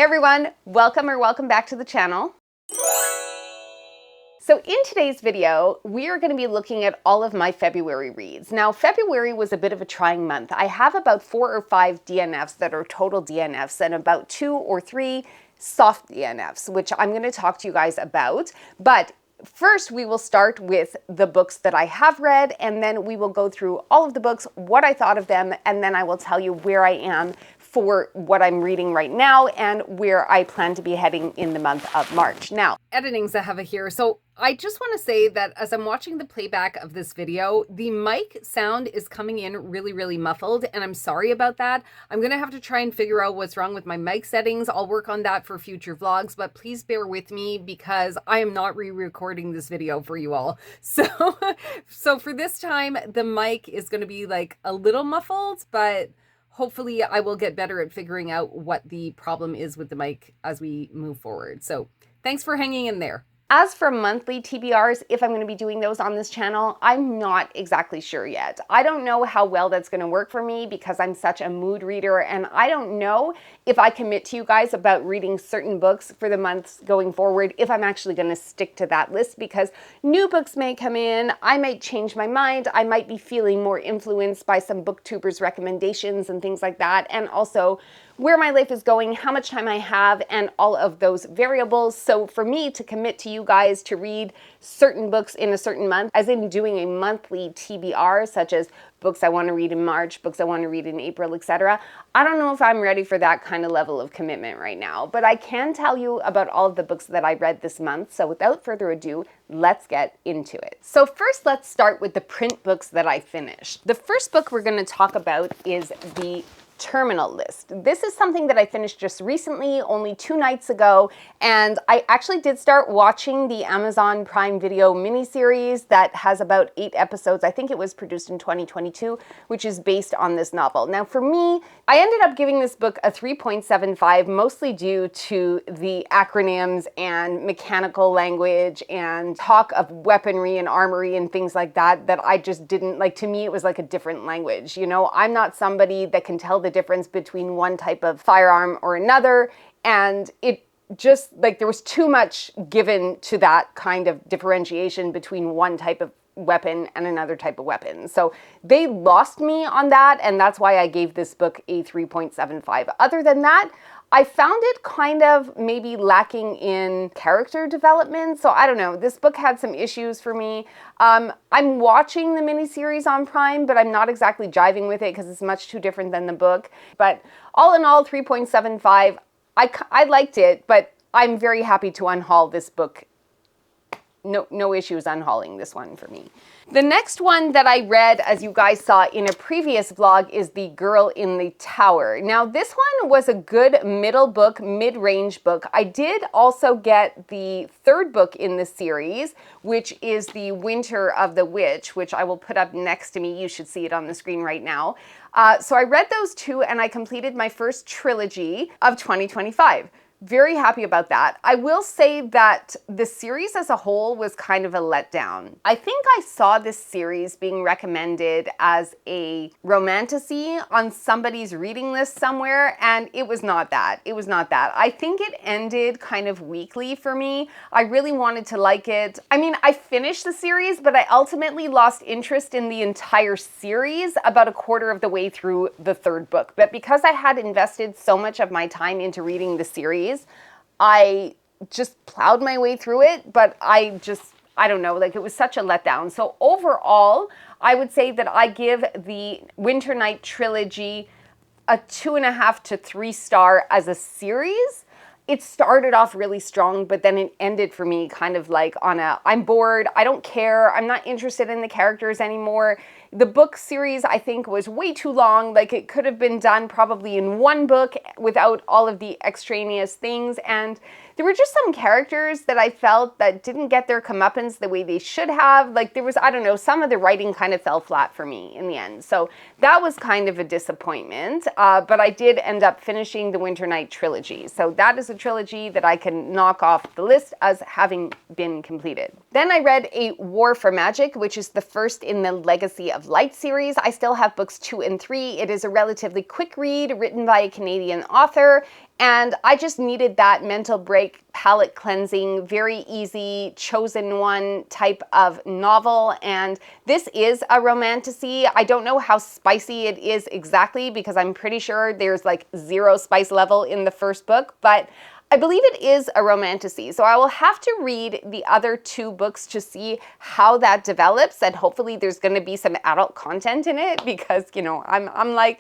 Hey everyone, welcome back to the channel. So in today's video, we are going to be looking at all of my February reads. Now, February was a bit of a trying month. I have about 4 or 5 DNFs that are total DNFs and about 2 or 3 soft DNFs, which I'm going to talk to you guys about. But first, we will start with the books that I have read, and then we will go through all of the books, what I thought of them, and then I will tell you where I am for what I'm reading right now and where I plan to be heading in the month of March. Now, editing Zahava here. So I just want to say that as I'm watching the playback of this video, the mic sound is coming in really muffled, and I'm sorry about that. I'm going to have to try and figure out what's wrong with my mic settings. I'll work on that for future vlogs, but please bear with me because I am not re-recording this video for you all. So for this time, the mic is going to be like a little muffled, but hopefully I will get better at figuring out what the problem is with the mic as we move forward. So thanks for hanging in there. As for monthly TBRs, if I'm going to be doing those on this channel, I'm not exactly sure yet. I don't know how well that's going to work for me because I'm such a mood reader, and I don't know if I commit to you guys about reading certain books for the months going forward, if I'm actually going to stick to that list, because new books may come in, I might change my mind, I might be feeling more influenced by some booktubers' recommendations and things like that, and also where my life is going, how much time I have, and all of those variables. So for me to commit to you guys to read certain books in a certain month, as in doing a monthly TBR, such as books I want to read in March, books I want to read in April, etc., I don't know if I'm ready for that kind of level of commitment right now. But I can tell you about all of the books that I read this month. So without further ado, let's get into it. So first, let's start with the print books that I finished. The first book we're going to talk about is the Terminal List. This is something that I finished just recently, only 2 nights ago, and I actually did start watching the Amazon Prime Video miniseries that has about 8 episodes. I think it was produced in 2022, which is based on this novel. Now for me, I ended up giving this book a 3.75, mostly due to the acronyms and mechanical language and talk of weaponry and armory and things like that I just didn't like. To me, it was like a different language. You know, I'm not somebody that can tell the difference between one type of firearm or another, and it just like there was too much given to that kind of differentiation between one type of weapon and another type of weapon. So they lost me on that, and that's why I gave this book a 3.75. Other than that, I found it kind of maybe lacking in character development. So I don't know, this book had some issues for me. I'm watching the miniseries on Prime, but I'm not exactly jiving with it because it's much too different than the book. But all in all, 3.75. I liked it, but I'm very happy to unhaul this book. No issues unhauling this one for me. The next one that I read, as you guys saw in a previous vlog, is The Girl in the Tower. Now, this one was a good middle book, mid-range book. I did also get the 3rd book in the series, which is The Winter of the Witch, which I will put up next to me. You should see it on the screen right now. So I read those 2, and I completed my first trilogy of 2025. Very happy about that. I will say that the series as a whole was kind of a letdown. I think I saw this series being recommended as a romantasy on somebody's reading list somewhere, and it was not that. It was not that. I think it ended kind of weakly for me. I really wanted to like it. I mean, I finished the series, but I ultimately lost interest in the entire series about a quarter of the way through the 3rd book. But because I had invested so much of my time into reading the series, I just plowed my way through it, but I don't know, like it was such a letdown. So overall, I would say that I give the Winter Night trilogy a 2.5 to 3 star as a series. It started off really strong, but then it ended for me kind of like on a, I'm bored, I don't care, I'm not interested in the characters anymore. The book series, I think, was way too long. Like, it could have been done probably in 1 book without all of the extraneous things. And there were just some characters that I felt that didn't get their comeuppance the way they should have. Like, there was, I don't know, some of the writing kind of fell flat for me in the end. So that was kind of a disappointment. But I did end up finishing the Winter Night trilogy. So that is a trilogy that I can knock off the list as having been completed. Then I read A War for Magic, which is the first in the Legacy of of Light series. I still have books 2 and 3. It is a relatively quick read written by a Canadian author, and I just needed that mental break, palate cleansing, very easy, chosen one type of novel. And this is a romantasy. I don't know how spicy it is exactly because I'm pretty sure there's like 0 spice level in the first book, but I believe it is a romantasy, so I will have to read the other 2 books to see how that develops, and hopefully there's going to be some adult content in it because, you know, I'm in my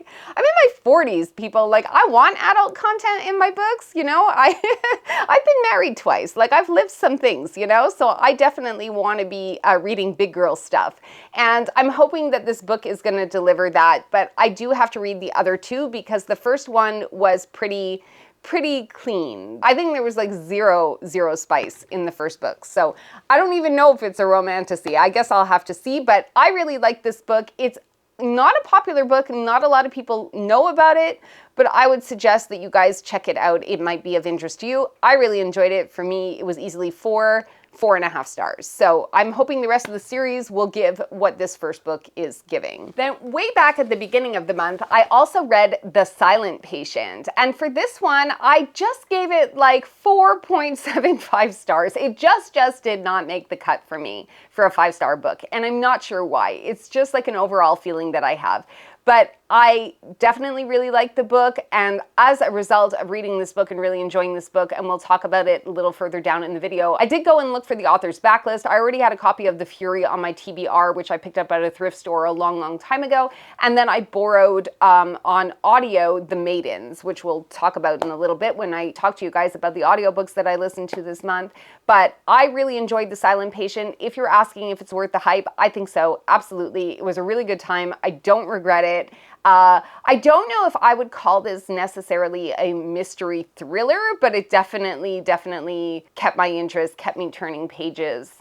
40s, people. Like, I want adult content in my books, you know. I've been married twice. Like, I've lived some things, you know, so I definitely want to be reading big girl stuff. And I'm hoping that this book is going to deliver that, but I do have to read the other 2 because the first one was pretty clean. I think there was like zero spice in the first book. So I don't even know if it's a romantasy. I guess I'll have to see, but I really like this book. It's not a popular book. Not a lot of people know about it, but I would suggest that you guys check it out. It might be of interest to you. I really enjoyed it. For me, it was easily 4.5 stars. So I'm hoping the rest of the series will give what this first book is giving. Then way back at the beginning of the month, I also read The Silent Patient. And for this one, I just gave it like 4.75 stars. It just did not make the cut for me for a 5-star book. And I'm not sure why. It's just like an overall feeling that I have. But I definitely really liked the book, and as a result of reading this book and really enjoying this book, and we'll talk about it a little further down in the video, I did go and look for the author's backlist. I already had a copy of The Fury on my TBR, which I picked up at a thrift store a long time ago, and then I borrowed on audio The Maidens, which we'll talk about in a little bit when I talk to you guys about the audiobooks that I listened to this month. But I really enjoyed The Silent Patient. If you're asking if it's worth the hype, I think so. Absolutely. It was a really good time. I don't regret it. I don't know if I would call this necessarily a mystery thriller, but it definitely kept my interest, kept me turning pages,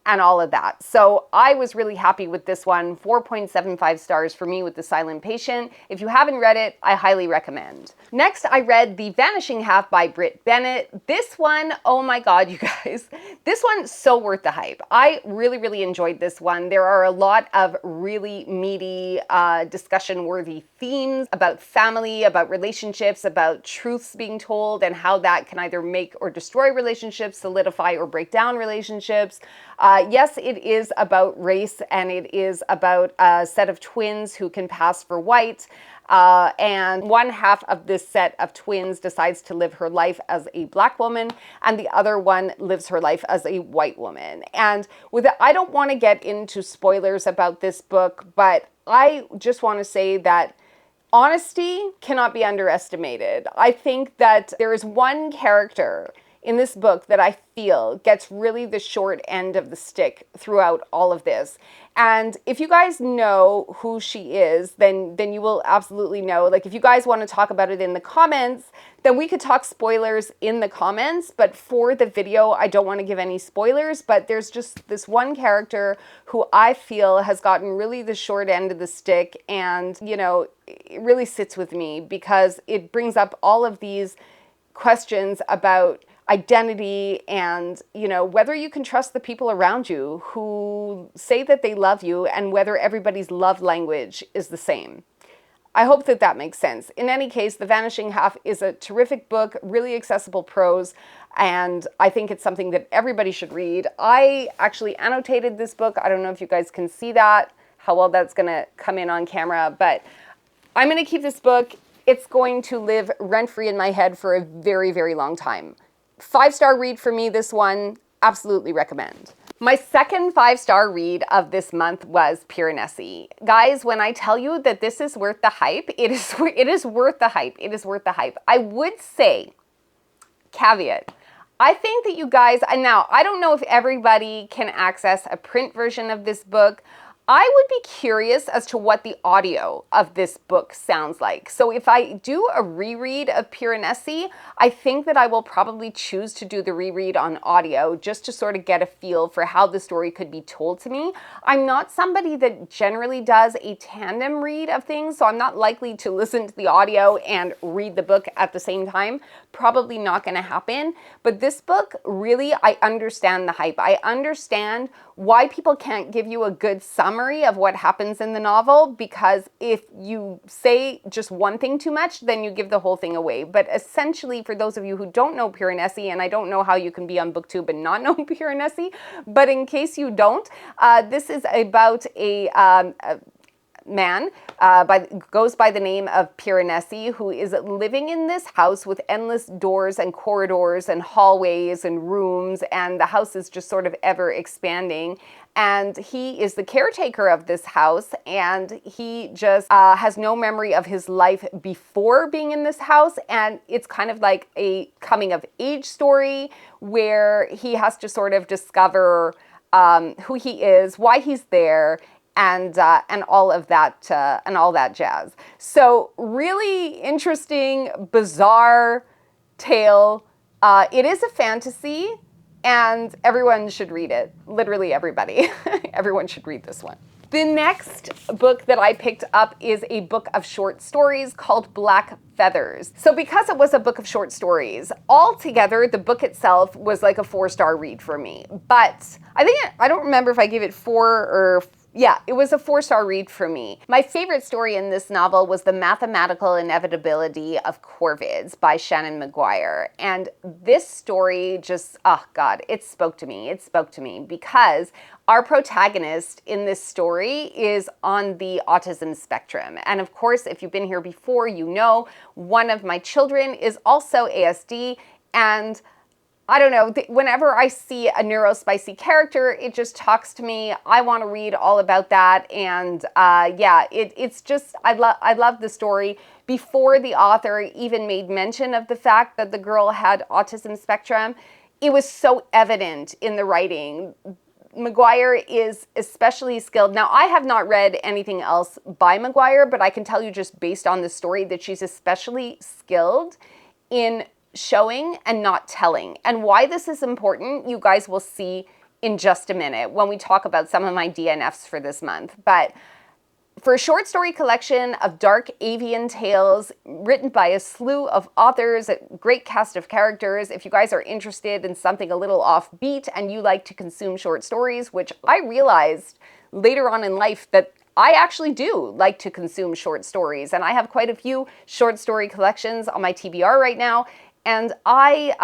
and all of that. So I was really happy with this one. 4.75 stars for me with The Silent Patient. If you haven't read it, I highly recommend. Next, I read The Vanishing Half by Britt Bennett. This one, oh my God, you guys. This one's so worth the hype. I really enjoyed this one. There are a lot of really meaty, discussion-worthy themes about family, about relationships, about truths being told, and how that can either make or destroy relationships, solidify or break down relationships. Yes, it is about race, and it is about a set of twins who can pass for white. And one half of this set of twins decides to live her life as a Black woman, and the other one lives her life as a white woman. And with it, I don't want to get into spoilers about this book, but I just want to say that honesty cannot be underestimated. I think that there is one character in this book that I feel gets really the short end of the stick throughout all of this. And if you guys know who she is, then you will absolutely know. Like, if you guys want to talk about it in the comments, then we could talk spoilers in the comments. But for the video, I don't want to give any spoilers. But there's just this one character who I feel has gotten really the short end of the stick. And, you know, it really sits with me because it brings up all of these questions about identity and, you know, whether you can trust the people around you who say that they love you and whether everybody's love language is the same. I hope that that makes sense. In any case, The Vanishing Half is a terrific book, really accessible prose, and I think it's something that everybody should read. I actually annotated this book. I don't know if you guys can see that, how well that's going to come in on camera, but I'm going to keep this book. It's going to live rent-free in my head for a very long time. 5-star read for me, this one. Absolutely recommend. My second 5-star read of this month was Piranesi. Guys, when I tell you that this is worth the hype, it is worth the hype. It is worth the hype. I would say, caveat, I think that you guys, and now I don't know if everybody can access a print version of this book. I would be curious as to what the audio of this book sounds like. So if I do a reread of Piranesi, I think that I will probably choose to do the reread on audio just to sort of get a feel for how the story could be told to me. I'm not somebody that generally does a tandem read of things, so I'm not likely to listen to the audio and read the book at the same time. Probably not going to happen. But this book, really, I understand the hype. I understand why people can't give you a good summary summary of what happens in the novel, because if you say just one thing too much, then you give the whole thing away. But essentially, for those of you who don't know Piranesi, and I don't know how you can be on BookTube and not know Piranesi, but in case you don't, this is about a man goes by the name of Piranesi, who is living in this house with endless doors and corridors and hallways and rooms, and the house is just sort of ever expanding. And he is the caretaker of this house, and he just has no memory of his life before being in this house. And it's kind of like a coming of age story where he has to sort of discover who he is, why he's there, and all of that and all that jazz. So really interesting, bizarre tale. It is a fantasy, and everyone should read it. Literally everybody. Everyone should read this one. The next book that I picked up is a book of short stories called Black Feathers. So because it was a book of short stories, altogether the book itself was like a 4-star read for me. But I don't remember if I gave it 4 or yeah, it was a 4-star read for me. My favorite story in this novel was The Mathematical Inevitability of Corvids by Shannon Maguire. And this story just, oh God, it spoke to me. It spoke to me because our protagonist in this story is on the autism spectrum. And of course, if you've been here before, you know one of my children is also ASD, and I don't know, whenever I see a neurospicy character, it just talks to me. I want to read all about that. And yeah, it's just, I love the story. Before the author even made mention of the fact that the girl had autism spectrum, it was so evident in the writing. Maguire is especially skilled. Now, I have not read anything else by Maguire, but I can tell you just based on the story that she's especially skilled in showing and not telling. And why this is important, you guys will see in just a minute when we talk about some of my DNFs for this month. But for a short story collection of dark avian tales written by a slew of authors, a great cast of characters, if you guys are interested in something a little offbeat and you like to consume short stories, which I realized later on in life that I actually do like to consume short stories, and I have quite a few short story collections on my TBR right now. And I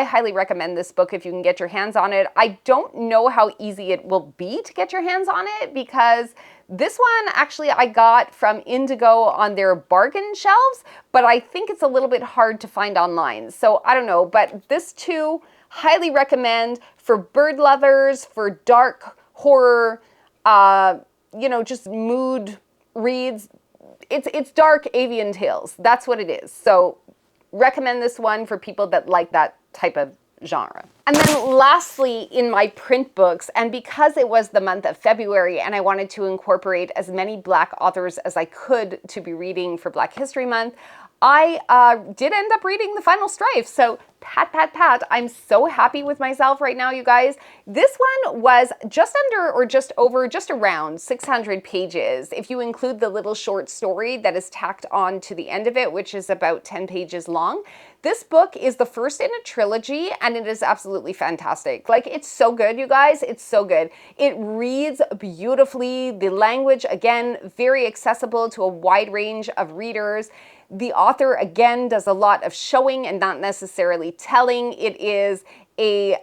highly recommend this book if you can get your hands on it. I don't know how easy it will be to get your hands on it, because this one actually I got from Indigo on their bargain shelves, but I think it's a little bit hard to find online. So I don't know, but this too, highly recommend for bird lovers, for dark horror, you know, just mood reads. It's dark avian tales. That's what it is. So recommend this one for people that like that type of genre. And then lastly, in my print books, and because it was the month of February and I wanted to incorporate as many Black authors as I could to be reading for Black History Month, I did end up reading The Final Strife. So pat, pat, pat. I'm so happy with myself right now, you guys. This one was just under or just over, just around 600 pages. If you include the little short story that is tacked on to the end of it, which is about 10 pages long. This book is the first in a trilogy, and it is absolutely fantastic. Like, it's so good, you guys. It's so good. It reads beautifully. The language, again, very accessible to a wide range of readers. The author, again, does a lot of showing and not necessarily telling. It is a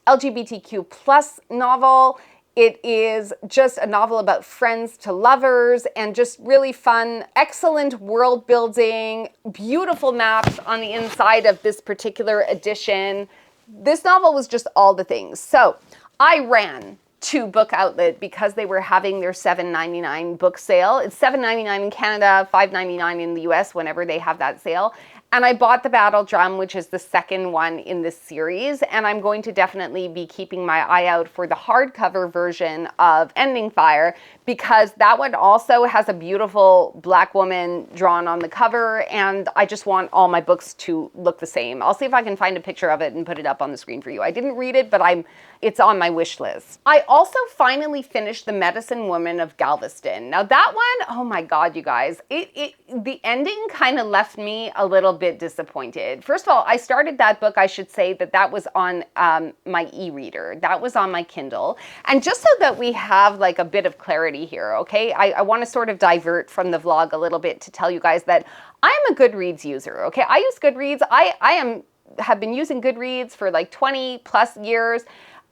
LGBTQ plus novel. It is just a novel about friends to lovers and just really fun, excellent world building, beautiful maps on the inside of this particular edition. This novel was just all the things. So I ran to Book Outlet because they were having their $7.99 book sale. It's $7.99 in Canada, $5.99 in the US whenever they have that sale. And I bought The Battle Drum, which is the second one in this series, and I'm going to definitely be keeping my eye out for the hardcover version of Ending Fire, because that one also has a beautiful Black woman drawn on the cover, and I just want all my books to look the same. I'll see if I can find a picture of it and put it up on the screen for you. I didn't read it, but it's on my wish list. I also finally finished The Medicine Woman of Galveston. Now that one, oh my God, you guys, the ending kind of left me a little bit disappointed. First of all, I started that book, I should say that was on my e-reader. That was on my Kindle. And just so that we have like a bit of clarity here, okay, I want to sort of divert from the vlog a little bit to tell you guys that I am a Goodreads user, okay? I use Goodreads. I have been using Goodreads for like 20 plus years.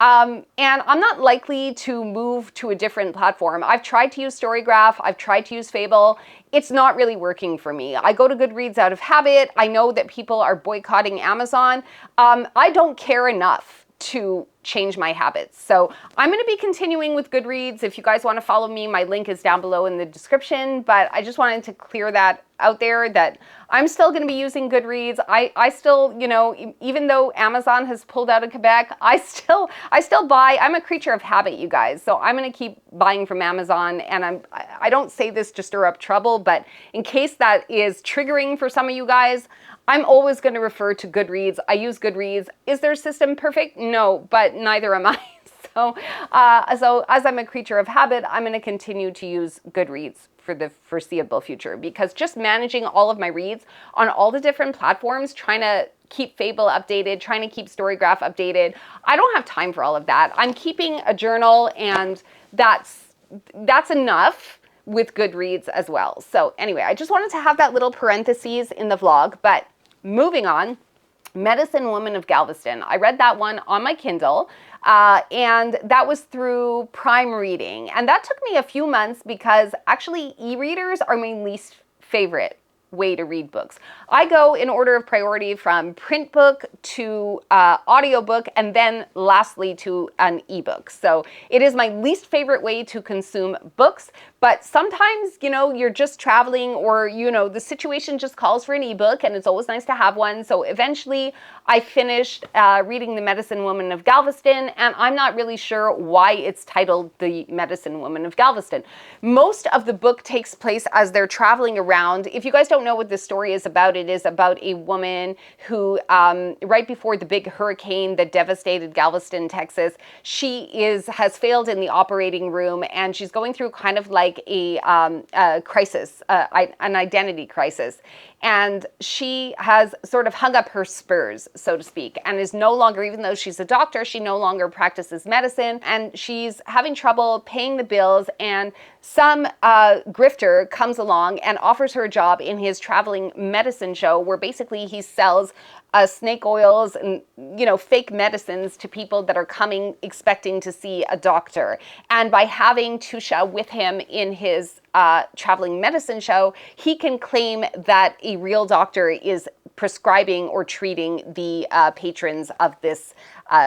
And I'm not likely to move to a different platform. I've tried to use Storygraph. I've tried to use Fable. It's not really working for me. I go to Goodreads out of habit. I know that people are boycotting Amazon. I don't care enough to change my habits. So I'm going to be continuing with Goodreads. If you guys want to follow me, my link is down below in the description. But I just wanted to clear that out there that I'm still going to be using Goodreads. I still, you know, even though Amazon has pulled out of Quebec, I still buy. I'm a creature of habit, you guys. So I'm going to keep buying from Amazon. And I don't say this to stir up trouble, but in case that is triggering for some of you guys, I'm always going to refer to Goodreads. I use Goodreads. Is their system perfect? No, but neither am I. So as I'm a creature of habit, I'm going to continue to use Goodreads for the foreseeable future, because just managing all of my reads on all the different platforms, trying to keep Fable updated, trying to keep Storygraph updated, I don't have time for all of that. I'm keeping a journal, and that's enough with Goodreads as well. So anyway, I just wanted to have that little parentheses in the vlog, but moving on, Medicine Woman of Galveston. I read that one on my Kindle, and that was through Prime Reading. And that took me a few months because actually e-readers are my least favorite way to read books. I go in order of priority from print book to audiobook, and then lastly to an ebook. So it is my least favorite way to consume books, but sometimes, you know, you're just traveling, or, you know, the situation just calls for an ebook, and it's always nice to have one. So eventually I finished reading The Medicine Woman of Galveston, and I'm not really sure why it's titled The Medicine Woman of Galveston. Most of the book takes place as they're traveling around. If you guys don't know what this story is about, it is about a woman who, right before the big hurricane that devastated Galveston, Texas, she has failed in the operating room, and she's going through kind of like a crisis, an identity crisis. And she has sort of hung up her spurs, so to speak, and is no longer, even though she's a doctor, she no longer practices medicine, and she's having trouble paying the bills. And some grifter comes along and offers her a job in his traveling medicine show, where basically he sells snake oils and, you know, fake medicines to people that are coming expecting to see a doctor. And by having Tusha with him in his traveling medicine show, he can claim that a real doctor is prescribing or treating the patrons of this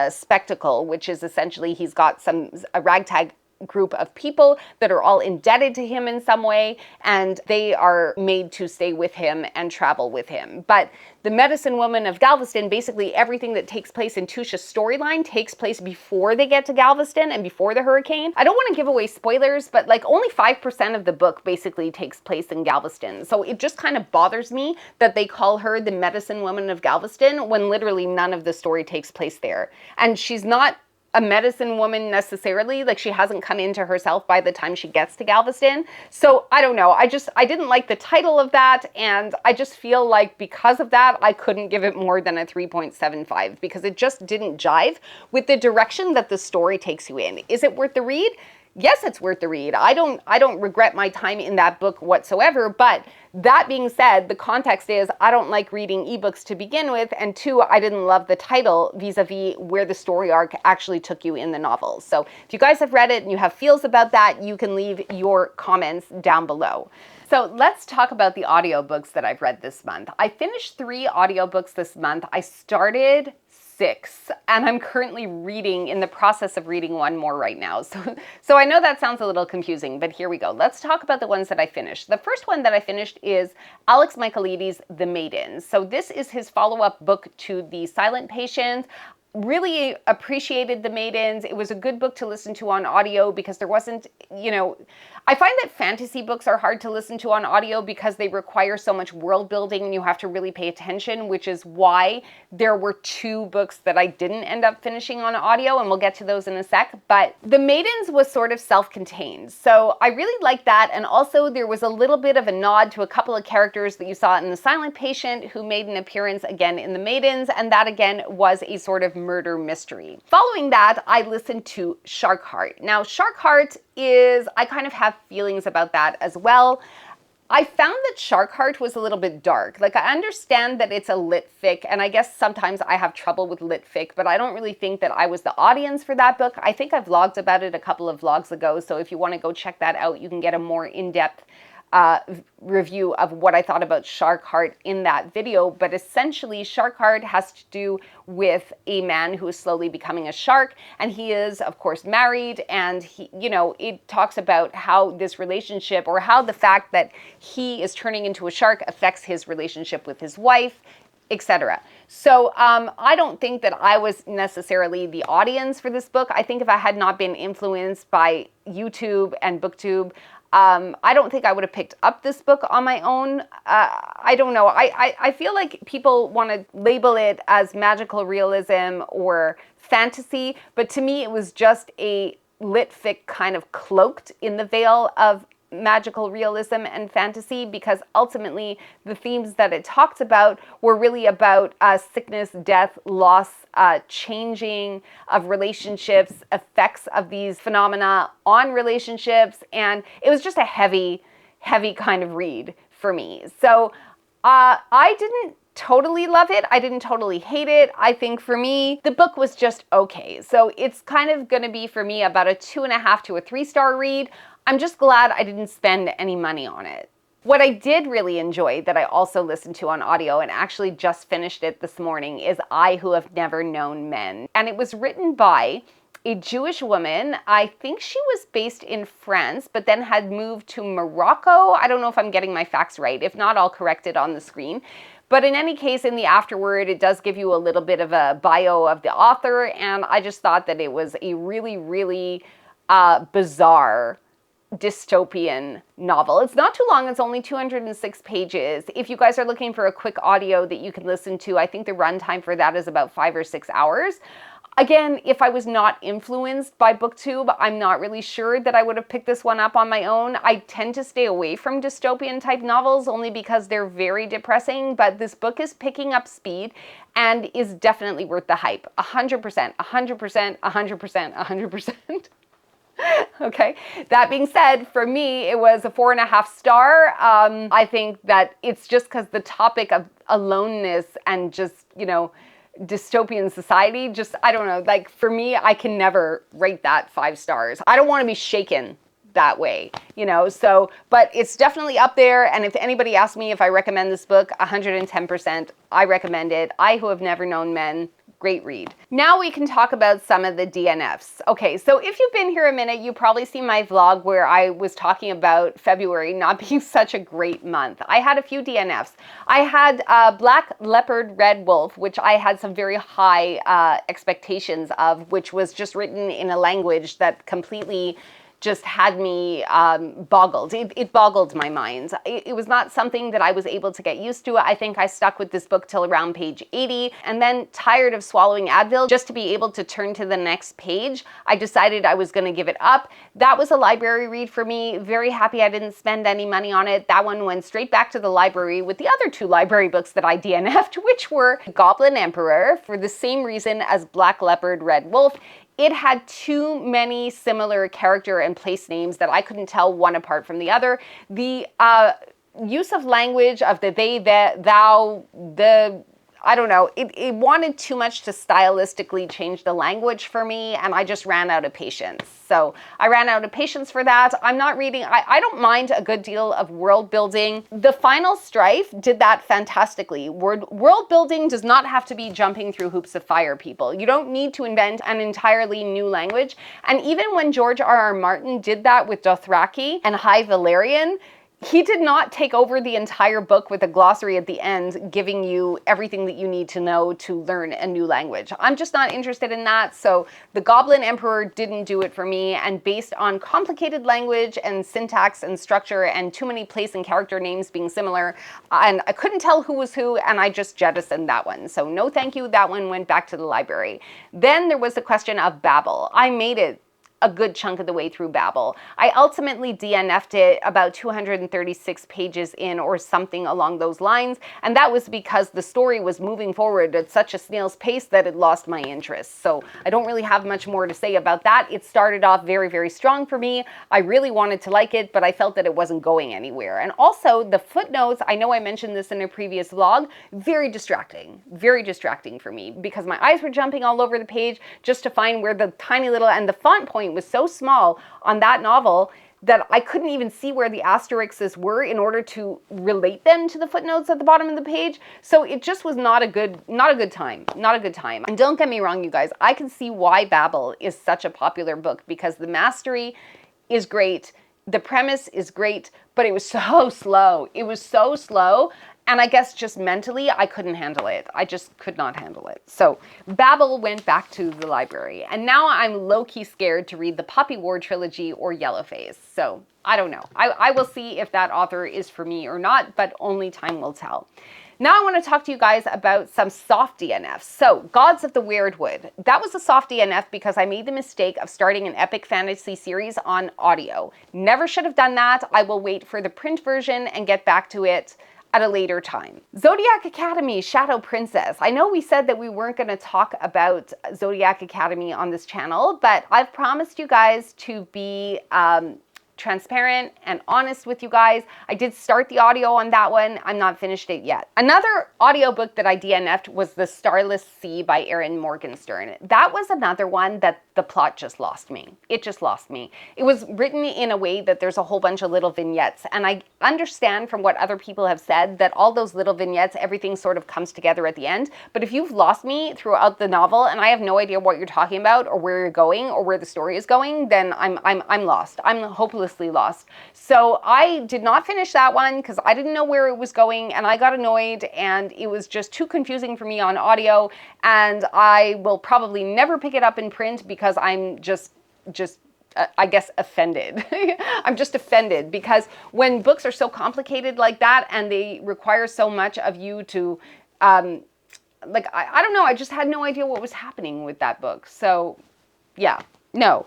spectacle, which is essentially he's got a ragtag group of people that are all indebted to him in some way, and they are made to stay with him and travel with him. But The Medicine Woman of Galveston, basically everything that takes place in Tusha's storyline takes place before they get to Galveston and before the hurricane. I don't want to give away spoilers, but like only 5% of the book basically takes place in Galveston. So it just kind of bothers me that they call her the Medicine Woman of Galveston when literally none of the story takes place there. And she's not a medicine woman necessarily, like she hasn't come into herself by the time she gets to Galveston. So I don't know, I didn't like the title of that, and I just feel like because of that, I couldn't give it more than a 3.75 because it just didn't jive with the direction that the story takes you in. Is it worth the read? Yes, it's worth the read. I don't regret my time in that book whatsoever, but that being said, the context is I don't like reading ebooks to begin with, and two, I didn't love the title vis-a-vis where the story arc actually took you in the novel. So if you guys have read it and you have feels about that, you can leave your comments down below. So let's talk about the audiobooks that I've read this month. I finished 3 audiobooks this month. I started 6, and I'm currently in the process of reading 1 more right now. So I know that sounds a little confusing, but here we go. Let's talk about the ones that I finished. The first one that I finished is Alex Michaelides' The Maiden. So this is his follow-up book to The Silent Patient. really appreciated The Maidens. It was a good book to listen to on audio because there wasn't, I find that fantasy books are hard to listen to on audio because they require so much world building and you have to really pay attention, which is why there were 2 books that I didn't end up finishing on audio, and we'll get to those in a sec. But The Maidens was sort of self-contained, so I really liked that. And also there was a little bit of a nod to a couple of characters that you saw in The Silent Patient who made an appearance again in The Maidens, and that again was a sort of murder mystery. Following that, I listened to Shark Heart. Now, Shark Heart is, I kind of have feelings about that as well. I found that Shark Heart was a little bit dark. Like, I understand that it's a lit fic, and I guess sometimes I have trouble with lit fic, but I don't really think that I was the audience for that book. I think I vlogged about it a couple of vlogs ago, so if you want to go check that out, you can get a more in-depth review of what I thought about Shark Heart in that video. But essentially, Shark Heart has to do with a man who is slowly becoming a shark, and he is, of course, married, and he, it talks about how this relationship, or how the fact that he is turning into a shark affects his relationship with his wife, etc. So I don't think that I was necessarily the audience for this book. I think if I had not been influenced by YouTube and BookTube, I don't think I would have picked up this book on my own. I don't know. I feel like people want to label it as magical realism or fantasy, but to me it was just a lit fic kind of cloaked in the veil of magical realism and fantasy, because ultimately the themes that it talked about were really about sickness, death, loss, changing of relationships, effects of these phenomena on relationships, and it was just a heavy kind of read for me. So I didn't totally love it. I didn't totally hate it. I think for me, the book was just okay. So it's kind of going to be for me about a 2.5 to a 3-star read. I'm just glad I didn't spend any money on it. What I did really enjoy that I also listened to on audio, and actually just finished it this morning, is I Who Have Never Known Men. And it was written by a Jewish woman. I think she was based in France, but then had moved to Morocco. I don't know if I'm getting my facts right. If not, I'll correct it on the screen. But in any case, in the afterword, it does give you a little bit of a bio of the author, and I just thought that it was a really, really bizarre dystopian novel. It's not too long. It's only 206 pages. If you guys are looking for a quick audio that you can listen to, I think the runtime for that is about 5 or 6 hours. Again, if I was not influenced by BookTube, I'm not really sure that I would have picked this one up on my own. I tend to stay away from dystopian type novels only because they're very depressing, but this book is picking up speed and is definitely worth the hype. 100%, 100%, 100%, 100%. Okay, that being said, for me, it was a 4.5 star. I think that it's just because the topic of aloneness and just, dystopian society, just, I don't know, like for me, I can never rate that 5 stars. I don't want to be shaken that way, so, but it's definitely up there. And if anybody asks me if I recommend this book, 110%, I recommend it. I Who Have Never Known Men. Great read. Now we can talk about some of the DNFs. Okay, so if you've been here a minute, you probably see my vlog where I was talking about February not being such a great month. I had a few DNFs. I had Black Leopard Red Wolf, which I had some very high expectations of, which was just written in a language that completely just had me boggled. It boggled my mind. It was not something that I was able to get used to. I think I stuck with this book till around page 80, and then, tired of swallowing Advil just to be able to turn to the next page, I decided I was going to give it up. That was a library read for me. Very happy I didn't spend any money on it. That one went straight back to the library with the other 2 library books that I DNF'd, which were Goblin Emperor, for the same reason as Black Leopard Red Wolf. It had too many similar character and place names that I couldn't tell one apart from the other. The use of language of the they, thou, the, I don't know, it wanted too much to stylistically change the language for me, and I just ran out of patience. So I ran out of patience for that. I'm not reading, I don't mind a good deal of world building. The Final Strife did that fantastically. World building does not have to be jumping through hoops of fire, people. You don't need to invent an entirely new language. And even when George R.R. Martin did that with Dothraki and High Valyrian, he did not take over the entire book with a glossary at the end, giving you everything that you need to know to learn a new language. I'm just not interested in that. So The Goblin Emperor didn't do it for me. And based on complicated language and syntax and structure and too many place and character names being similar, and I couldn't tell who was who, and I just jettisoned that one. So no thank you, that one went back to the library. Then there was the question of Babel. I made it a good chunk of the way through Babel. I ultimately DNF'd it about 236 pages in or something along those lines, and that was because the story was moving forward at such a snail's pace that it lost my interest. So I don't really have much more to say about that. It started off very, very strong for me. I really wanted to like it, but I felt that it wasn't going anywhere. And also the footnotes, I know I mentioned this in a previous vlog, very distracting for me because my eyes were jumping all over the page just to find where the tiny little, and the font point was so small on that novel that I couldn't even see where the asterisks were in order to relate them to the footnotes at the bottom of the page. So it just was not a good time. And don't get me wrong, you guys, I can see why Babel is such a popular book because the mastery is great, the premise is great, but it was so slow. It was so slow. And I guess just mentally, I couldn't handle it. I just could not handle it. So Babel went back to the library. And now I'm low-key scared to read the Poppy War trilogy or Yellowface. So I don't know. I will see if that author is for me or not, but only time will tell. Now I want to talk to you guys about some soft DNFs. So Gods of the Weirdwood. That was a soft DNF because I made the mistake of starting an epic fantasy series on audio. Never should have done that. I will wait for the print version and get back to it at a later time. Zodiac Academy, Shadow Princess. I know we said that we weren't going to talk about Zodiac Academy on this channel, but I've promised you guys to be transparent and honest with you guys. I did start the audio on that one. I'm not finished it yet. Another audiobook that I DNF'd was The Starless Sea by Erin Morgenstern. That was another one that the plot just lost me. It just lost me. It was written in a way that there's a whole bunch of little vignettes, and I understand from what other people have said that all those little vignettes, everything sort of comes together at the end. But if you've lost me throughout the novel and I have no idea what you're talking about or where you're going or where the story is going, then I'm lost. I'm hopelessly lost. So I did not finish that one because I didn't know where it was going and I got annoyed and it was just too confusing for me on audio, and I will probably never pick it up in print because I'm just I guess offended. I'm just offended because when books are so complicated like that and they require so much of you to like I don't know, I just had no idea what was happening with that book. So yeah, no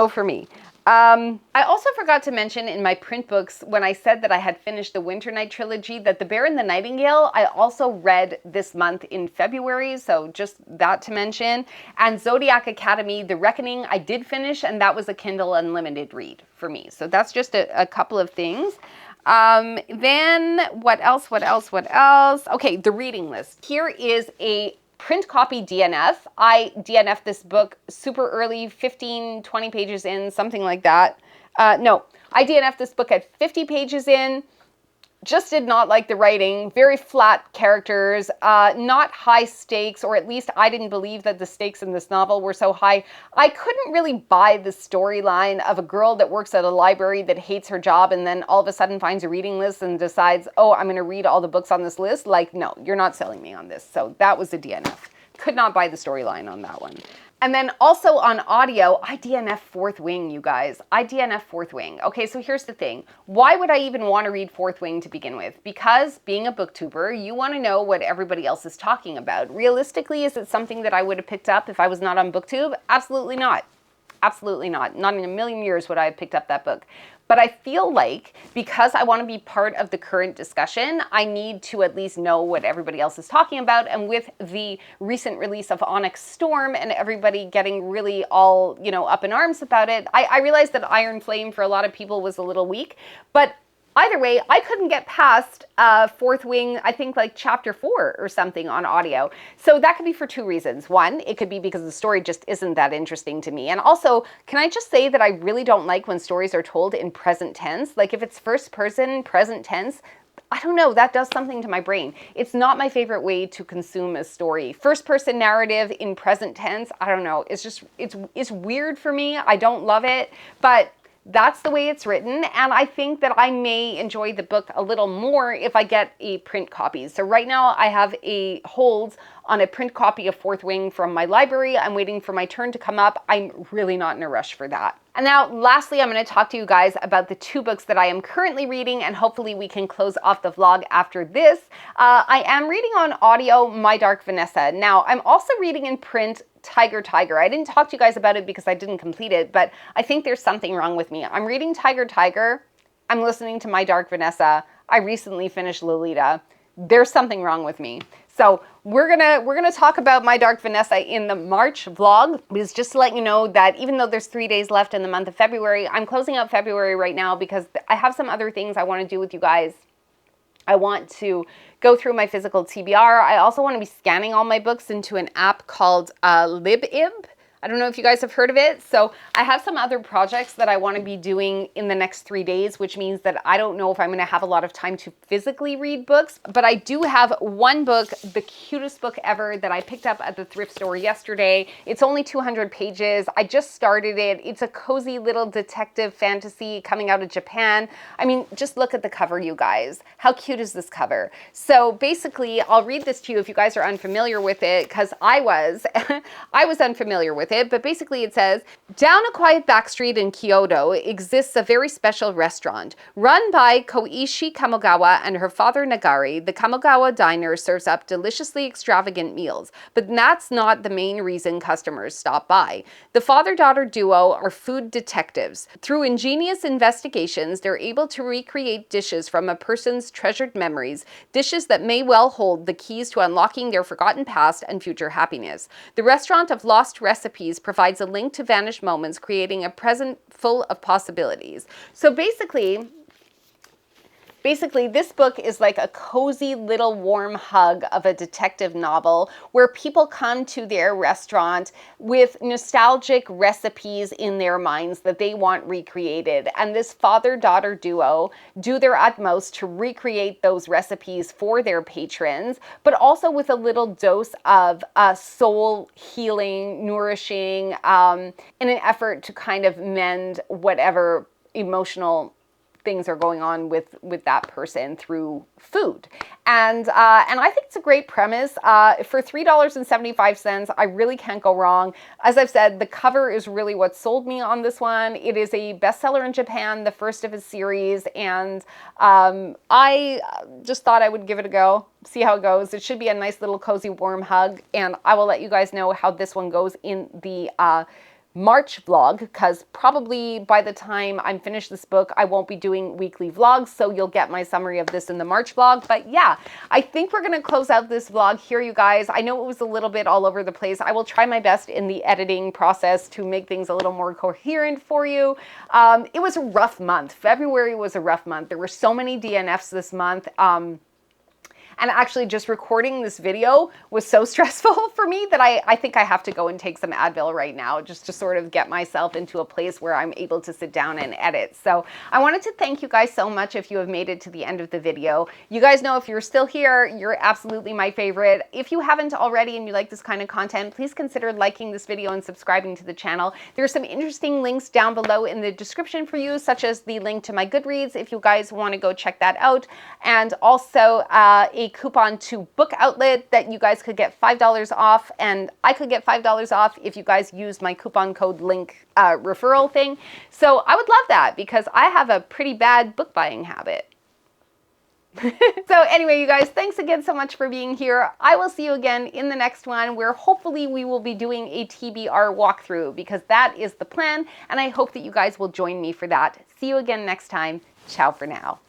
for me. I also forgot to mention in my print books when I said that I had finished the Winter Night trilogy that The Bear and the Nightingale I also read this month in February, so just that to mention. And Zodiac Academy, The Reckoning, I did finish, and that was a Kindle Unlimited read for me. So that's just a couple of things. Then what else? Okay, the reading list. Here is a print copy DNF. I DNF'd this book super early, 15, 20 pages in, something like that. No, I DNF'd this book at 50 pages in. Just did not like the writing, very flat characters, not high stakes, or at least I didn't believe that the stakes in this novel were so high. I couldn't really buy the storyline of a girl that works at a library that hates her job and then all of a sudden finds a reading list and decides, oh, I'm going to read all the books on this list. Like, no, you're not selling me on this. So that was a DNF. Could not buy the storyline on that one. And then also on audio, I DNF Fourth Wing, you guys. I DNF Fourth Wing. Okay, so here's the thing. Why would I even want to read Fourth Wing to begin with? Because being a booktuber, you want to know what everybody else is talking about. Realistically, is it something that I would have picked up if I was not on BookTube? Absolutely not. Absolutely not. Not in a million years would I have picked up that book. But I feel like because I want to be part of the current discussion, I need to at least know what everybody else is talking about. And with the recent release of Onyx Storm and everybody getting really all, up in arms about it, I realized that Iron Flame for a lot of people was a little weak. But either way, I couldn't get past Fourth Wing, I think like chapter 4 or something on audio. So that could be for two reasons. One, it could be because the story just isn't that interesting to me. And also, can I just say that I really don't like when stories are told in present tense? Like if it's first person, present tense, I don't know, that does something to my brain. It's not my favorite way to consume a story. First person narrative in present tense, I don't know. It's weird for me. I don't love it, but That's the way it's written, and I think that I may enjoy the book a little more if I get a print copy. So right now I have a hold on a print copy of Fourth Wing from my library. I'm waiting for my turn to come up. I'm really not in a rush for that. And now lastly, I'm going to talk to you guys about the 2 books that I am currently reading, and hopefully we can close off the vlog after this. I am reading on audio My Dark Vanessa. Now I'm also reading in print Tiger Tiger. I didn't talk to you guys about it because I didn't complete it, but I think there's something wrong with me. I'm reading Tiger Tiger. I'm listening to My Dark Vanessa. I recently finished Lolita. There's something wrong with me. So we're gonna talk about My Dark Vanessa in the March vlog. Because just to let you know that even though there's 3 days left in the month of February, I'm closing out February right now because I have some other things I want to do with you guys. I want to go through my physical TBR. I also want to be scanning all my books into an app called LibIb. I don't know if you guys have heard of it. So I have some other projects that I want to be doing in the next 3 days, which means that I don't know if I'm going to have a lot of time to physically read books, but I do have one book, the cutest book ever, that I picked up at the thrift store yesterday. It's only 200 pages. I just started it. It's a cozy little detective fantasy coming out of Japan. I mean, just look at the cover, you guys. How cute is this cover? So basically, I'll read this to you if you guys are unfamiliar with it, because I was unfamiliar with it, but basically it says, down a quiet back street in Kyoto exists a very special restaurant. Run by Koichi Kamogawa and her father Nagari, the Kamogawa diner serves up deliciously extravagant meals, but that's not the main reason customers stop by. The father-daughter duo are food detectives. Through ingenious investigations, they're able to recreate dishes from a person's treasured memories, dishes that may well hold the keys to unlocking their forgotten past and future happiness. The restaurant of lost recipes provides a link to vanished moments, creating a present full of possibilities. So basically, this book is like a cozy little warm hug of a detective novel where people come to their restaurant with nostalgic recipes in their minds that they want recreated. And this father-daughter duo do their utmost to recreate those recipes for their patrons, but also with a little dose of soul healing, nourishing, in an effort to kind of mend whatever emotional things are going on with that person through food. And I think it's a great premise. For $3.75, I really can't go wrong. As I've said, the cover is really what sold me on this one. It is a bestseller in Japan, the first of his series, and I just thought I would give it a go, see how it goes. It should be a nice little cozy warm hug, and I will let you guys know how this one goes in the March vlog, because probably by the time I'm finished this book, I won't be doing weekly vlogs, so you'll get my summary of this in the March vlog. But yeah, I think we're gonna close out this vlog here, you guys. I know it was a little bit all over the place. I will try my best in the editing process to make things a little more coherent for you. It was a rough month. February was a rough month. There were so many DNFs this month. And actually just recording this video was so stressful for me that I think I have to go and take some Advil right now just to sort of get myself into a place where I'm able to sit down and edit. So I wanted to thank you guys so much if you have made it to the end of the video. You guys know if you're still here, you're absolutely my favorite. If you haven't already and you like this kind of content, please consider liking this video and subscribing to the channel. There's some interesting links down below in the description for you, such as the link to my Goodreads if you guys want to go check that out. And also a coupon to Book Outlet that you guys could get $5 off, and I could get $5 off if you guys use my coupon code link referral thing. So I would love that because I have a pretty bad book buying habit. So anyway, you guys, thanks again so much for being here. I will see you again in the next one where hopefully we will be doing a TBR walkthrough, because that is the plan, and I hope that you guys will join me for that. See you again next time. Ciao for now.